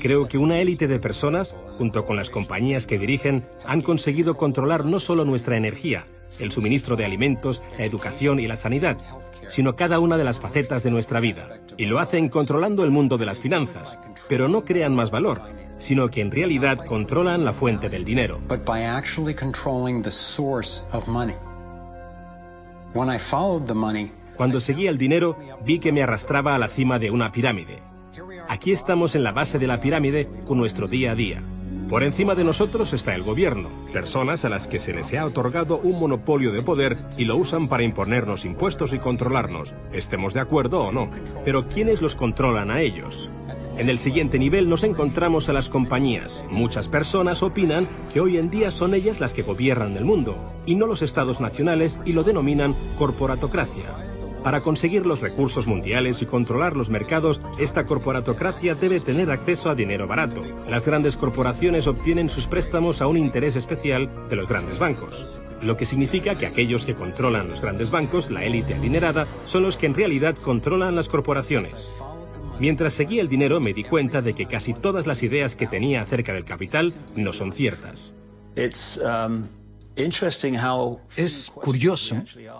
Creo que una élite de personas, junto con las compañías que dirigen, han conseguido controlar no solo nuestra energía, el suministro de alimentos, la educación y la sanidad, sino cada una de las facetas de nuestra vida. Y lo hacen controlando el mundo de las finanzas, pero no crean más valor, sino que en realidad controlan la fuente del dinero. Cuando seguía el dinero, vi que me arrastraba a la cima de una pirámide. Aquí estamos en la base de la pirámide con nuestro día a día. Por encima de nosotros está el gobierno, personas a las que se les ha otorgado un monopolio de poder y lo usan para imponernos impuestos y controlarnos, estemos de acuerdo o no. Pero ¿quiénes los controlan a ellos? En el siguiente nivel nos encontramos a las compañías. Muchas personas opinan que hoy en día son ellas las que gobiernan el mundo, y no los estados nacionales, y lo denominan corporatocracia. Para conseguir los recursos mundiales y controlar los mercados, esta corporatocracia debe tener acceso a dinero barato. Las grandes corporaciones obtienen sus préstamos a un interés especial de los grandes bancos, lo que significa que aquellos que controlan los grandes bancos, la élite adinerada, son los que en realidad controlan las corporaciones. Mientras seguía el dinero me di cuenta de que casi todas las ideas que tenía acerca del capital no son ciertas. Es curioso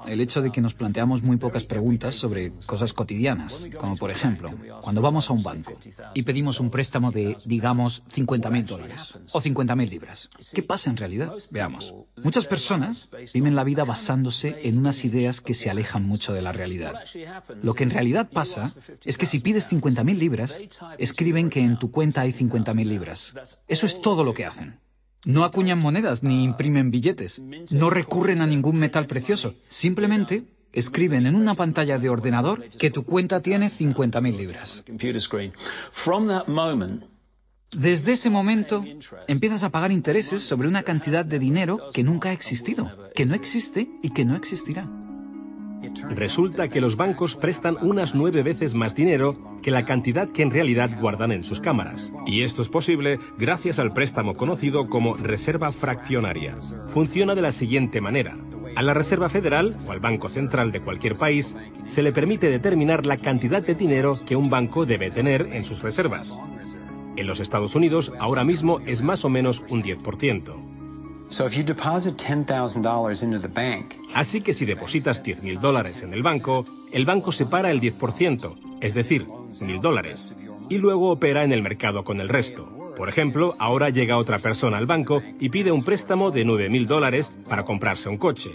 el hecho de que nos planteamos muy pocas preguntas sobre cosas cotidianas, como por ejemplo, cuando vamos a un banco y pedimos un préstamo de, digamos, $50.000 o 50.000 libras. ¿Qué pasa en realidad? Veamos. Muchas personas viven la vida basándose en unas ideas que se alejan mucho de la realidad. Lo que en realidad pasa es que si pides 50.000 libras, escriben que en tu cuenta hay 50.000 libras. Eso es todo lo que hacen. No acuñan monedas ni imprimen billetes. No recurren a ningún metal precioso. Simplemente escriben en una pantalla de ordenador que tu cuenta tiene 50.000 libras. Desde ese momento empiezas a pagar intereses sobre una cantidad de dinero que nunca ha existido, que no existe y que no existirá. Resulta que los bancos prestan unas 9 veces más dinero que la cantidad que en realidad guardan en sus cámaras. Y esto es posible gracias al préstamo conocido como reserva fraccionaria. Funciona de la siguiente manera. A la Reserva Federal, o al Banco Central de cualquier país, se le permite determinar la cantidad de dinero que un banco debe tener en sus reservas. En los Estados Unidos, ahora mismo es más o menos un 10%. Así que si depositas $10.000 en el banco separa el 10%, es decir, $1.000, y luego opera en el mercado con el resto. Por ejemplo, ahora llega otra persona al banco y pide un préstamo de $9.000 para comprarse un coche.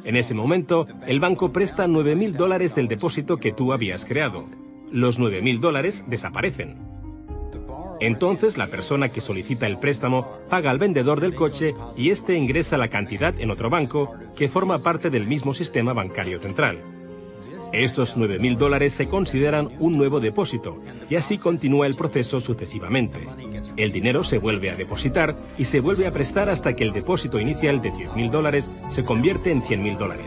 En ese momento, el banco presta $9.000 del depósito que tú habías creado. Los $9.000 desaparecen. Entonces, la persona que solicita el préstamo paga al vendedor del coche y éste ingresa la cantidad en otro banco que forma parte del mismo sistema bancario central. Estos $9.000 se consideran un nuevo depósito y así continúa el proceso sucesivamente. El dinero se vuelve a depositar y se vuelve a prestar hasta que el depósito inicial de $10.000 se convierte en $100.000.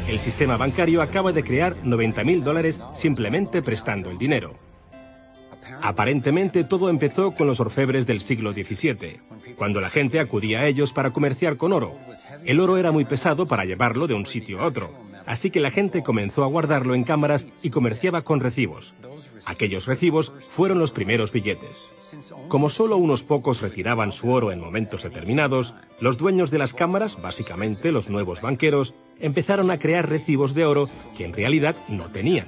El sistema bancario acaba de crear $90.000 simplemente prestando el dinero. Aparentemente todo empezó con los orfebres del siglo XVII, cuando la gente acudía a ellos para comerciar con oro. El oro era muy pesado para llevarlo de un sitio a otro, así que la gente comenzó a guardarlo en cámaras y comerciaba con recibos. Aquellos recibos fueron los primeros billetes. Como solo unos pocos retiraban su oro en momentos determinados, los dueños de las cámaras, básicamente los nuevos banqueros, empezaron a crear recibos de oro que en realidad no tenían.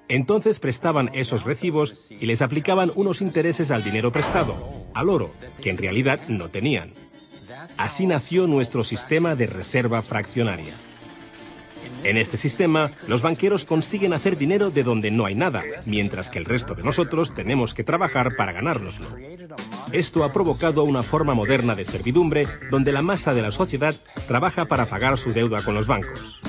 Entonces prestaban esos recibos y les aplicaban unos intereses al dinero prestado, al oro, que en realidad no tenían. Así nació nuestro sistema de reserva fraccionaria. En este sistema, los banqueros consiguen hacer dinero de donde no hay nada, mientras que el resto de nosotros tenemos que trabajar para ganárnoslo. Esto ha provocado una forma moderna de servidumbre donde la masa de la sociedad trabaja para pagar su deuda con los bancos.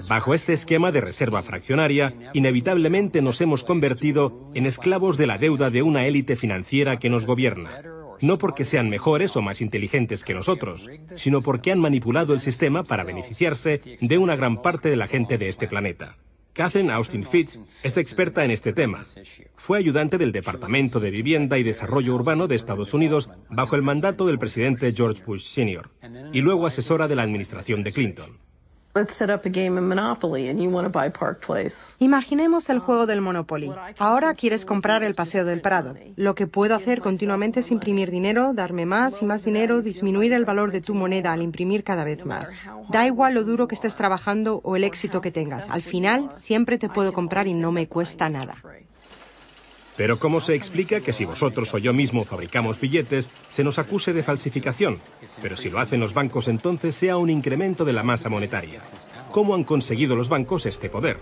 Bajo este esquema de reserva fraccionaria, inevitablemente nos hemos convertido en esclavos de la deuda de una élite financiera que nos gobierna. No porque sean mejores o más inteligentes que nosotros, sino porque han manipulado el sistema para beneficiarse de una gran parte de la gente de este planeta. Catherine Austin Fitts es experta en este tema. Fue ayudante del Departamento de Vivienda y Desarrollo Urbano de Estados Unidos bajo el mandato del presidente George Bush Sr. y luego asesora de la administración de Clinton. Imaginemos el juego del Monopoly. Ahora quieres comprar el Paseo del Prado. Lo que puedo hacer continuamente es imprimir dinero, darme más y más dinero, disminuir el valor de tu moneda al imprimir cada vez más. Da igual lo duro que estés trabajando o el éxito que tengas. Al final, siempre te puedo comprar y no me cuesta nada. Pero ¿cómo se explica que si vosotros o yo mismo fabricamos billetes, se nos acuse de falsificación? Pero si lo hacen los bancos, entonces sea un incremento de la masa monetaria. ¿Cómo han conseguido los bancos este poder?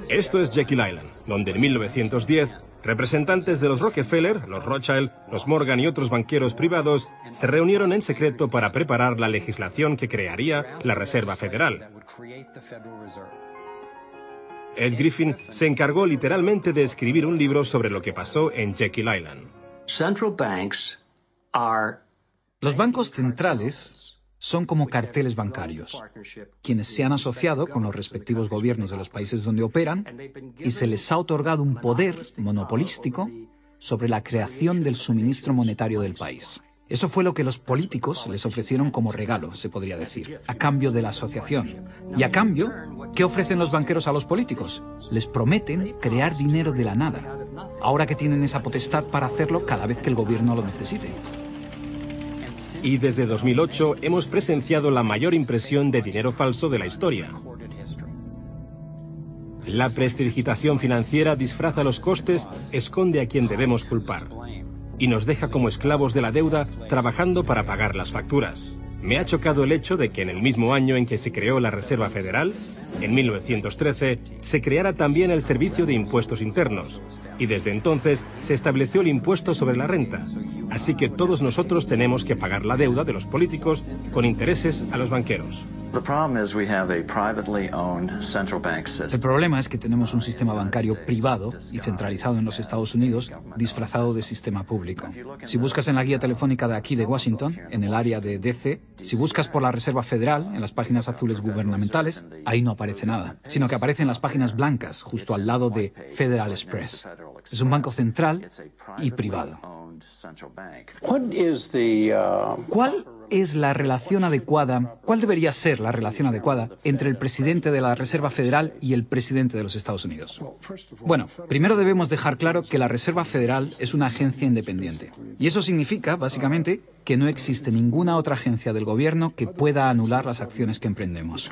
Esto es Jekyll Island, donde en 1910, representantes de los Rockefeller, los Rothschild, los Morgan y otros banqueros privados se reunieron en secreto para preparar la legislación que crearía la Reserva Federal. Ed Griffin se encargó literalmente de escribir un libro sobre lo que pasó en Jekyll Island. Los bancos centrales son como carteles bancarios, quienes se han asociado con los respectivos gobiernos de los países donde operan y se les ha otorgado un poder monopolístico sobre la creación del suministro monetario del país. Eso fue lo que los políticos les ofrecieron como regalo, se podría decir, a cambio de la asociación. Y a cambio, ¿qué ofrecen los banqueros a los políticos? Les prometen crear dinero de la nada, ahora que tienen esa potestad para hacerlo cada vez que el gobierno lo necesite. Y desde 2008 hemos presenciado la mayor impresión de dinero falso de la historia. La prestidigitación financiera disfraza los costes, esconde a quien debemos culpar y nos deja como esclavos de la deuda trabajando para pagar las facturas. Me ha chocado el hecho de que en el mismo año en que se creó la Reserva Federal, en 1913, se creara también el Servicio de Impuestos Internos, y desde entonces se estableció el impuesto sobre la renta. Así que todos nosotros tenemos que pagar la deuda de los políticos con intereses a los banqueros. El problema es que tenemos un sistema bancario privado y centralizado en los Estados Unidos, disfrazado de sistema público. Si buscas en la guía telefónica de aquí de Washington, en el área de DC, si buscas por la Reserva Federal, en las páginas azules gubernamentales, ahí no aparece nada, sino que aparecen las páginas blancas, justo al lado de Federal Express. Es un banco central y privado. ¿Cuál es la relación adecuada, cuál debería ser la relación adecuada entre el presidente de la Reserva Federal y el presidente de los Estados Unidos? Bueno, primero debemos dejar claro que la Reserva Federal es una agencia independiente. Y eso significa, básicamente, que no existe ninguna otra agencia del gobierno que pueda anular las acciones que emprendemos.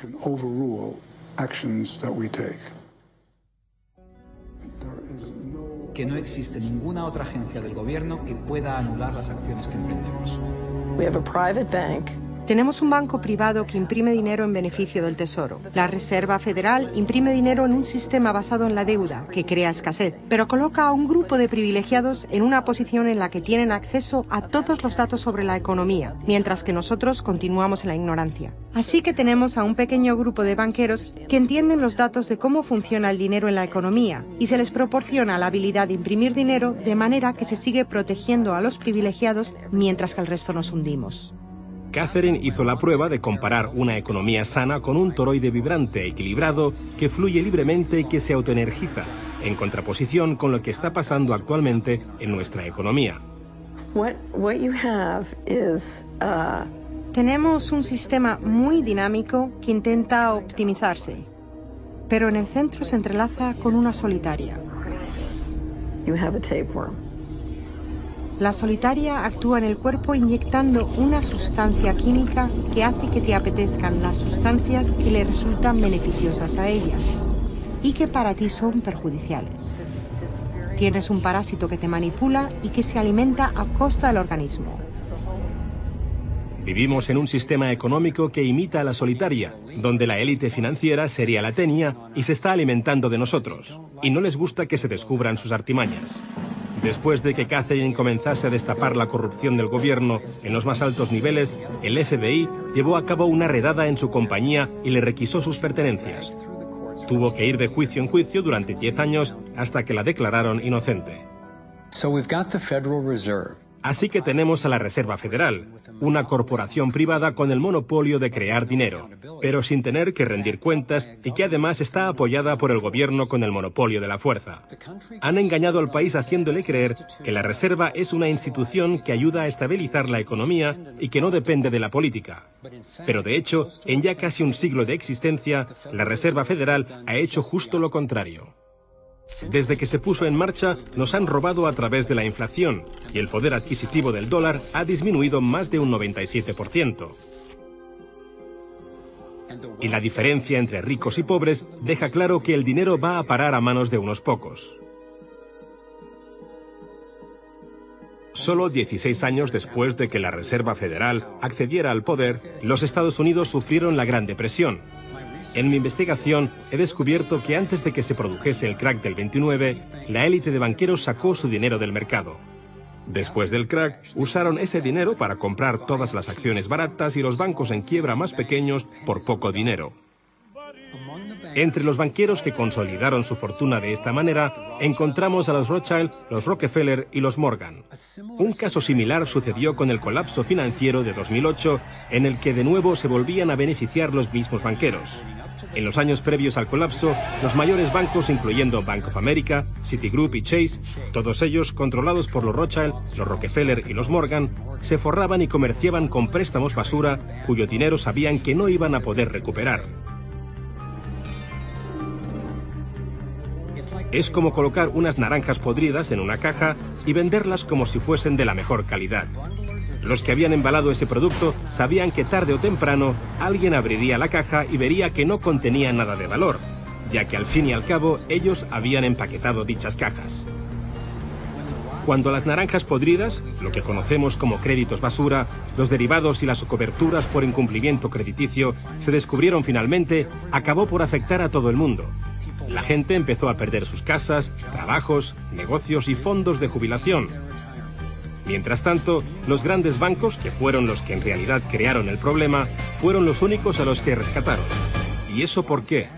Que no existe ninguna otra agencia del gobierno que pueda anular las acciones que emprendemos. Tenemos un banco privado que imprime dinero en beneficio del Tesoro. La Reserva Federal imprime dinero en un sistema basado en la deuda, que crea escasez, pero coloca a un grupo de privilegiados en una posición en la que tienen acceso a todos los datos sobre la economía, mientras que nosotros continuamos en la ignorancia. Así que tenemos a un pequeño grupo de banqueros que entienden los datos de cómo funciona el dinero en la economía y se les proporciona la habilidad de imprimir dinero de manera que se sigue protegiendo a los privilegiados mientras que el resto nos hundimos. Catherine hizo la prueba de comparar una economía sana con un toroide vibrante, equilibrado, que fluye libremente y que se autoenergiza, en contraposición con lo que está pasando actualmente en nuestra economía. Tenemos un sistema muy dinámico que intenta optimizarse, pero en el centro se entrelaza con una solitaria. La solitaria actúa en el cuerpo inyectando una sustancia química que hace que te apetezcan las sustancias que le resultan beneficiosas a ella y que para ti son perjudiciales. Tienes un parásito que te manipula y que se alimenta a costa del organismo. Vivimos en un sistema económico que imita a la solitaria, donde la élite financiera sería la tenia y se está alimentando de nosotros, y no les gusta que se descubran sus artimañas. Después de que Catherine comenzase a destapar la corrupción del gobierno en los más altos niveles, el FBI llevó a cabo una redada en su compañía y le requisó sus pertenencias. Tuvo que ir de juicio en juicio durante 10 años hasta que la declararon inocente. Así que tenemos a la Reserva Federal, una corporación privada con el monopolio de crear dinero, pero sin tener que rendir cuentas y que además está apoyada por el gobierno con el monopolio de la fuerza. Han engañado al país haciéndole creer que la Reserva es una institución que ayuda a estabilizar la economía y que no depende de la política. Pero de hecho, en ya casi un siglo de existencia, la Reserva Federal ha hecho justo lo contrario. Desde que se puso en marcha, nos han robado a través de la inflación y el poder adquisitivo del dólar ha disminuido más de un 97%. Y la diferencia entre ricos y pobres deja claro que el dinero va a parar a manos de unos pocos. Solo 16 años después de que la Reserva Federal accediera al poder, los Estados Unidos sufrieron la Gran Depresión. En mi investigación he descubierto que antes de que se produjese el crack del 29, la élite de banqueros sacó su dinero del mercado. Después del crack, usaron ese dinero para comprar todas las acciones baratas y los bancos en quiebra más pequeños por poco dinero. Entre los banqueros que consolidaron su fortuna de esta manera, encontramos a los Rothschild, los Rockefeller y los Morgan. Un caso similar sucedió con el colapso financiero de 2008, en el que de nuevo se volvían a beneficiar los mismos banqueros. En los años previos al colapso, los mayores bancos, incluyendo Bank of America, Citigroup y Chase, todos ellos controlados por los Rothschild, los Rockefeller y los Morgan, se forraban y comerciaban con préstamos basura, cuyo dinero sabían que no iban a poder recuperar. Es como colocar unas naranjas podridas en una caja y venderlas como si fuesen de la mejor calidad. Los que habían embalado ese producto sabían que tarde o temprano alguien abriría la caja y vería que no contenía nada de valor, ya que al fin y al cabo ellos habían empaquetado dichas cajas. Cuando las naranjas podridas, lo que conocemos como créditos basura, los derivados y las coberturas por incumplimiento crediticio se descubrieron finalmente, acabó por afectar a todo el mundo. La gente empezó a perder sus casas, trabajos, negocios y fondos de jubilación. Mientras tanto, los grandes bancos, que fueron los que en realidad crearon el problema, fueron los únicos a los que rescataron. ¿Y eso por qué?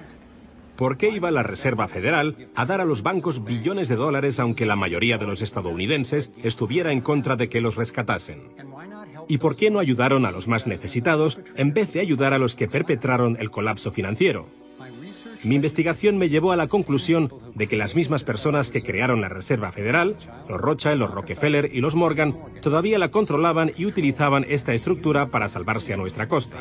¿Por qué iba la Reserva Federal a dar a los bancos billones de dólares aunque la mayoría de los estadounidenses estuviera en contra de que los rescatasen? ¿Y por qué no ayudaron a los más necesitados en vez de ayudar a los que perpetraron el colapso financiero? Mi investigación me llevó a la conclusión de que las mismas personas que crearon la Reserva Federal, los Rothschild, los Rockefeller y los Morgan, todavía la controlaban y utilizaban esta estructura para salvarse a nuestra costa.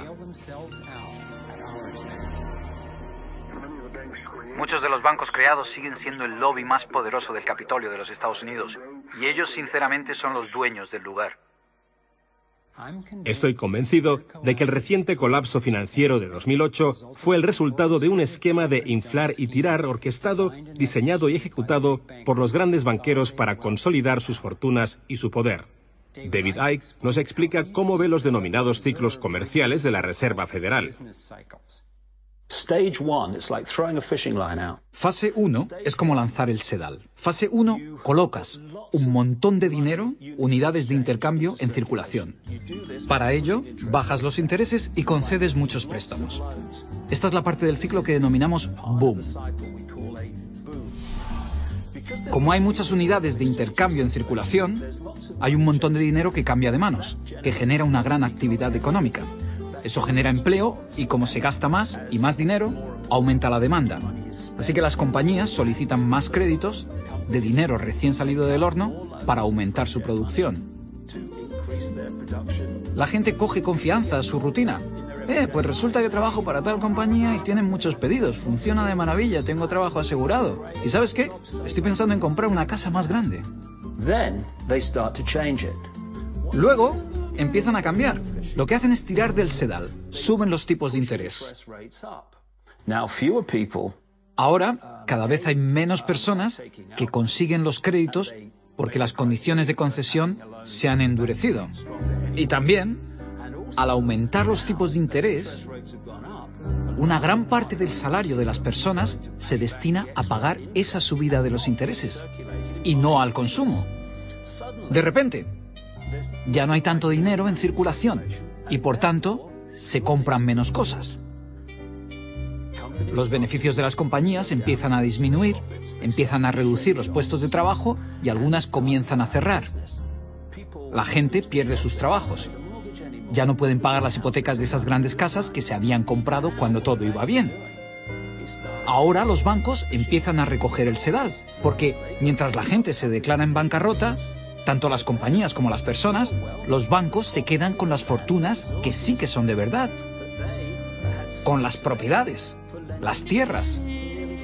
Muchos de los bancos creados siguen siendo el lobby más poderoso del Capitolio de los Estados Unidos, y ellos sinceramente son los dueños del lugar. Estoy convencido de que el reciente colapso financiero de 2008 fue el resultado de un esquema de inflar y tirar orquestado, diseñado y ejecutado por los grandes banqueros para consolidar sus fortunas y su poder. David Icke nos explica cómo ve los denominados ciclos comerciales de la Reserva Federal. Fase 1 es como lanzar el sedal. Fase 1, colocas un montón de dinero, unidades de intercambio en circulación. Para ello, bajas los intereses y concedes muchos préstamos. Esta es la parte del ciclo que denominamos boom. Como hay muchas unidades de intercambio en circulación, hay un montón de dinero que cambia de manos, que genera una gran actividad económica. Eso genera empleo y como se gasta más y más dinero, aumenta la demanda. Así que las compañías solicitan más créditos de dinero recién salido del horno para aumentar su producción. La gente coge confianza a su rutina. Pues resulta que trabajo para tal compañía y tienen muchos pedidos. Funciona de maravilla, tengo trabajo asegurado. ¿Y sabes qué? Estoy pensando en comprar una casa más grande. Luego empiezan a cambiar. Lo que hacen es tirar del sedal. Suben los tipos de interés. Ahora, cada vez hay menos personas que consiguen los créditos porque las condiciones de concesión se han endurecido. Y también, al aumentar los tipos de interés, una gran parte del salario de las personas se destina a pagar esa subida de los intereses y no al consumo. De repente, ya no hay tanto dinero en circulación y, por tanto, se compran menos cosas. Los beneficios de las compañías empiezan a disminuir, empiezan a reducir los puestos de trabajo y algunas comienzan a cerrar. La gente pierde sus trabajos. Ya no pueden pagar las hipotecas de esas grandes casas que se habían comprado cuando todo iba bien. Ahora los bancos empiezan a recoger el sedal, porque mientras la gente se declara en bancarrota, tanto las compañías como las personas, los bancos se quedan con las fortunas que sí que son de verdad. Con las propiedades, las tierras,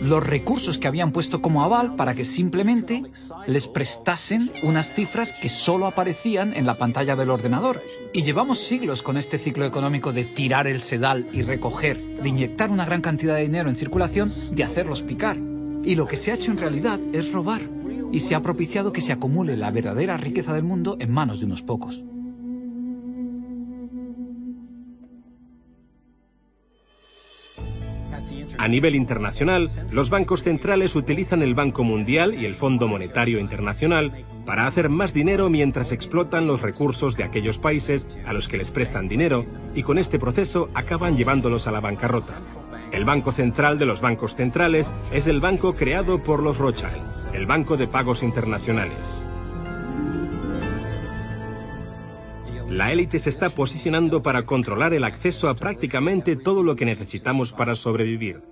los recursos que habían puesto como aval para que simplemente les prestasen unas cifras que solo aparecían en la pantalla del ordenador. Y llevamos siglos con este ciclo económico de tirar el sedal y recoger, de inyectar una gran cantidad de dinero en circulación, de hacerlos picar. Y lo que se ha hecho en realidad es robar. Y se ha propiciado que se acumule la verdadera riqueza del mundo en manos de unos pocos. A nivel internacional, los bancos centrales utilizan el Banco Mundial y el Fondo Monetario Internacional para hacer más dinero mientras explotan los recursos de aquellos países a los que les prestan dinero y con este proceso acaban llevándolos a la bancarrota. El banco central de los bancos centrales es el banco creado por los Rothschild, el Banco de Pagos Internacionales. La élite se está posicionando para controlar el acceso a prácticamente todo lo que necesitamos para sobrevivir.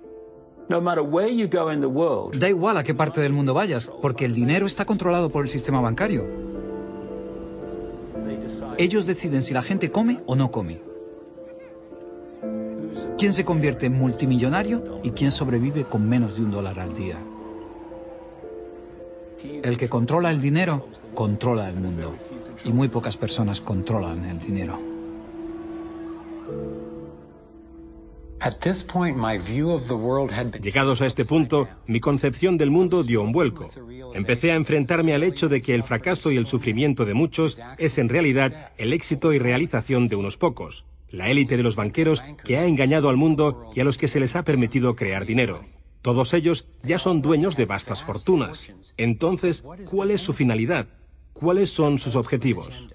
Da igual a qué parte del mundo vayas, porque el dinero está controlado por el sistema bancario. Ellos deciden si la gente come o no come. ¿Quién se convierte en multimillonario y quién sobrevive con menos de $1 al día? El que controla el dinero, controla el mundo. Y muy pocas personas controlan el dinero. Llegados a este punto, mi concepción del mundo dio un vuelco. Empecé a enfrentarme al hecho de que el fracaso y el sufrimiento de muchos es en realidad el éxito y realización de unos pocos, la élite de los banqueros que ha engañado al mundo y a los que se les ha permitido crear dinero. Todos ellos ya son dueños de vastas fortunas. Entonces, ¿cuál es su finalidad? ¿Cuáles son sus objetivos?